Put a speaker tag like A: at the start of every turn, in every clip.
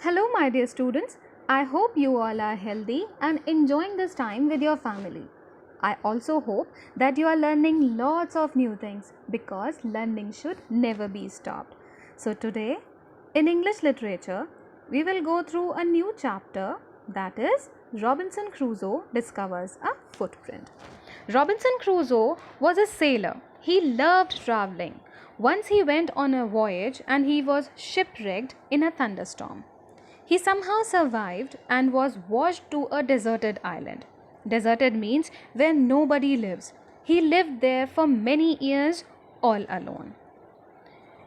A: Hello, my dear students. I hope you all are healthy and enjoying this time with your family. I also hope that you are learning lots of new things because learning should never be stopped. So, today in English literature, we will go through a new chapter, that is Robinson Crusoe discovers a footprint. Robinson Crusoe was a sailor. He loved traveling. Once he went on a voyage and he was shipwrecked in a thunderstorm. He somehow survived and was washed to a deserted island. Deserted means where nobody lives. He lived there for many years all alone.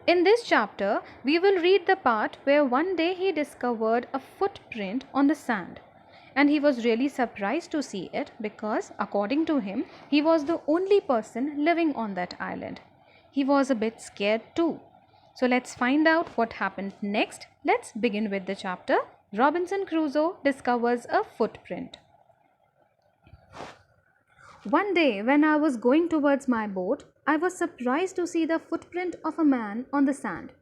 A: In this chapter, we will read the part where one day he discovered a footprint on the sand. And he was really surprised to see it because, according to him, he was the only person living on that island. He was a bit scared too. So let's find out what happened next. Let's begin with the chapter Robinson Crusoe discovers a footprint. One day, when I was going towards my boat, I was surprised to see the footprint of a man on the sand.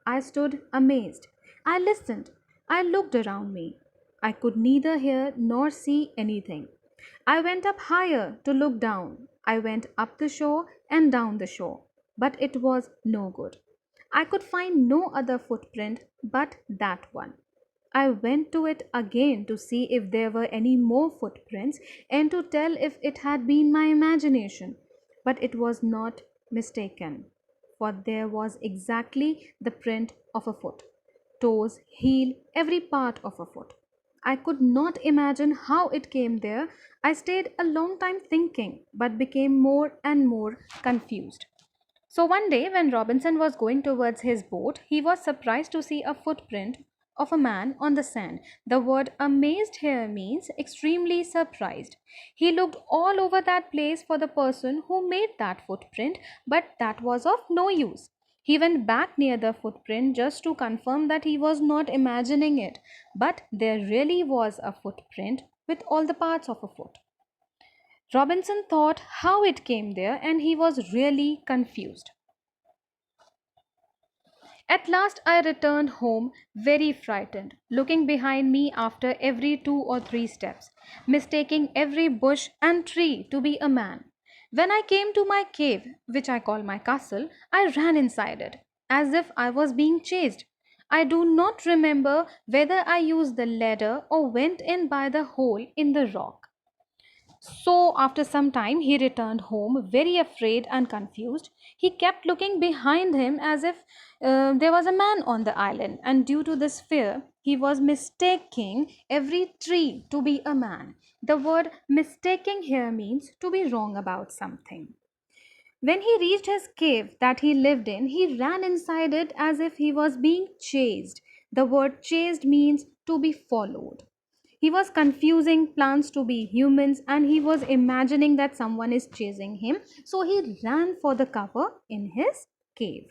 A: I stood amazed. I listened. I looked around me. I could neither hear nor see anything. I went up higher to look down. I went up the shore and down the shore, but it was no good. I could find no other footprint but that one. I went to it again to see if there were any more footprints and to tell if it had been my imagination. But it was not mistaken, for there was exactly the print of a foot. Toes, heel, every part of a foot. I could not imagine how it came there. I stayed a long time thinking, but became more and more confused. So one day, when Robinson was going towards his boat, he was surprised to see a footprint of a man on the sand. The word amazed here means extremely surprised. He looked all over that place for the person who made that footprint, but that was of no use. He went back near the footprint just to confirm that he was not imagining it, but there really was a footprint with all the parts of a foot. Robinson thought how it came there and he was really confused. At last I returned home very frightened, looking behind me after every 2 or 3 steps, mistaking every bush and tree to be a man. When I came to my cave, which I call my castle, I ran inside it, as if I was being chased. I do not remember whether I used the ladder or went in by the hole in the rock. So, after some time, he returned home very afraid and confused. He kept looking behind him as if there was a man on the island, and due to this fear, he was mistaking every tree to be a man. The word mistaking here means to be wrong about something. When he reached his cave that he lived in, he ran inside it as if he was being chased. The word chased means to be followed. He was confusing plants to be humans and he was imagining that someone is chasing him. So he ran for the cover in his cave.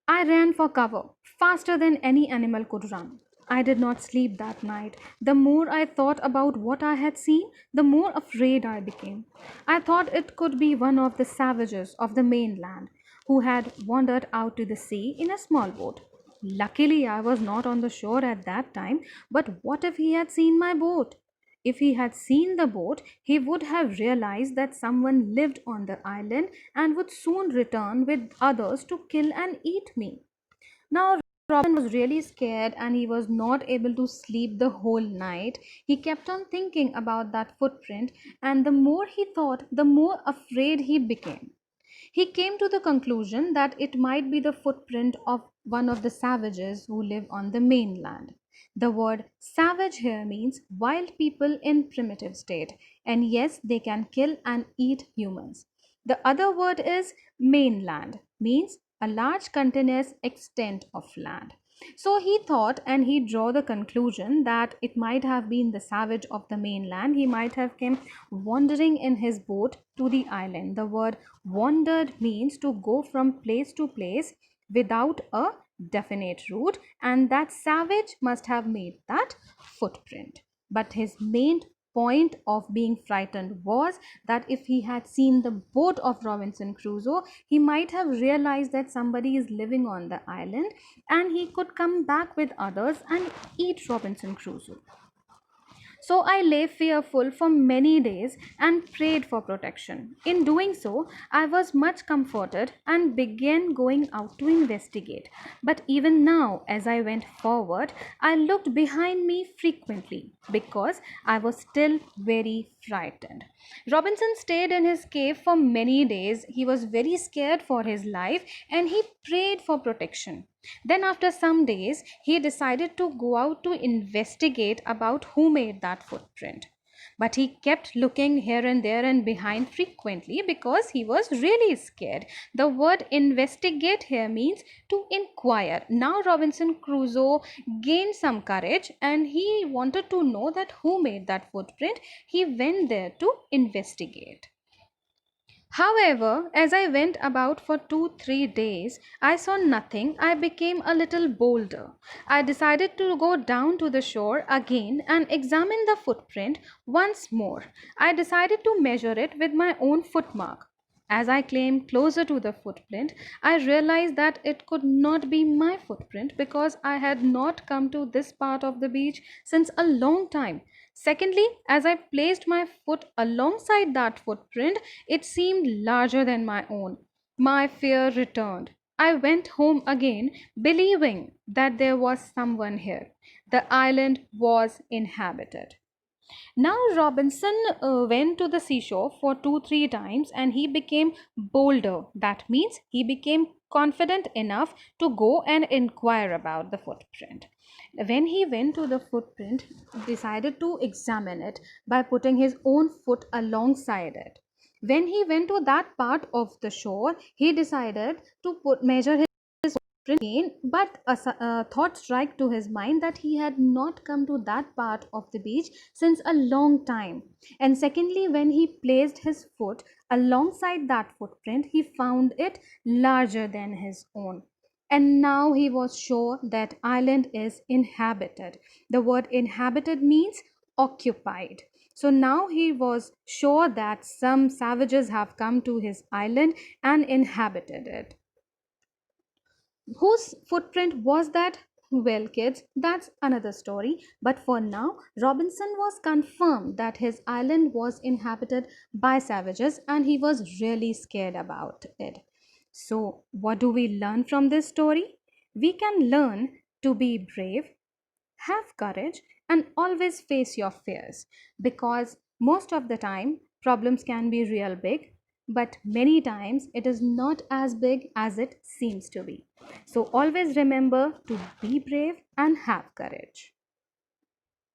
A: I ran for cover faster than any animal could run. I did not sleep that night. The more I thought about what I had seen, the more afraid I became. I thought it could be one of the savages of the mainland who had wandered out to the sea in a small boat. Luckily, I was not on the shore at that time, but what if he had seen my boat? If he had seen the boat, he would have realized that someone lived on the island and would soon return with others to kill and eat me. Now, Robin was really scared and he was not able to sleep the whole night. He kept on thinking about that footprint, and the more he thought, the more afraid he became. He came to the conclusion that it might be the footprint of one of the savages who live on the mainland. The word savage here means wild people in primitive state, and yes, they can kill and eat humans. The other word is mainland, means a large continuous extent of land. So he thought and he drew the conclusion that it might have been the savage of the mainland. He might have come wandering in his boat to the island. The word wandered means to go from place to place without a definite route, and that savage must have made that footprint. But his main point of being frightened was that if he had seen the boat of Robinson Crusoe, he might have realized that somebody is living on the island and he could come back with others and eat Robinson Crusoe. So I lay fearful for many days and prayed for protection. In doing so, I was much comforted and began going out to investigate. But even now, as I went forward, I looked behind me frequently because I was still very frightened. Robinson stayed in his cave for many days. He was very scared for his life and he prayed for protection. Then, after some days, he decided to go out to investigate about who made that footprint. But he kept looking here and there and behind frequently because he was really scared. The word investigate here means to inquire. Now, Robinson Crusoe gained some courage and he wanted to know that who made that footprint. He went there to investigate. However, as I went about for 2-3 days, I saw nothing. I became a little bolder. I decided to go down to the shore again and examine the footprint once more. I decided to measure it with my own footmark. As I came closer to the footprint, I realized that it could not be my footprint because I had not come to this part of the beach since a long time. Secondly, as I placed my foot alongside that footprint, it seemed larger than my own. My fear returned. I went home again, believing that there was someone here. The island was inhabited. Now Robinson went to the seashore for 2-3 times and he became bolder. That means he became confident enough to go and inquire about the footprint. When he went to the footprint, decided to examine it by putting his own foot alongside it. When he went to that part of the shore, he decided to measure his again, but a thought struck to his mind that he had not come to that part of the beach since a long time. And secondly, when he placed his foot alongside that footprint, he found it larger than his own. And now he was sure that island is inhabited. The word inhabited means occupied. So now he was sure that some savages have come to his island and inhabited it. Whose footprint was that? Well, kids, that's another story. But for now, Robinson was confirmed that his island was inhabited by savages and he was really scared about it. So, what do we learn from this story? We can learn to be brave, have courage, and always face your fears because most of the time problems can be real big, but many times it is not as big as it seems to be. So always remember to be brave and have courage.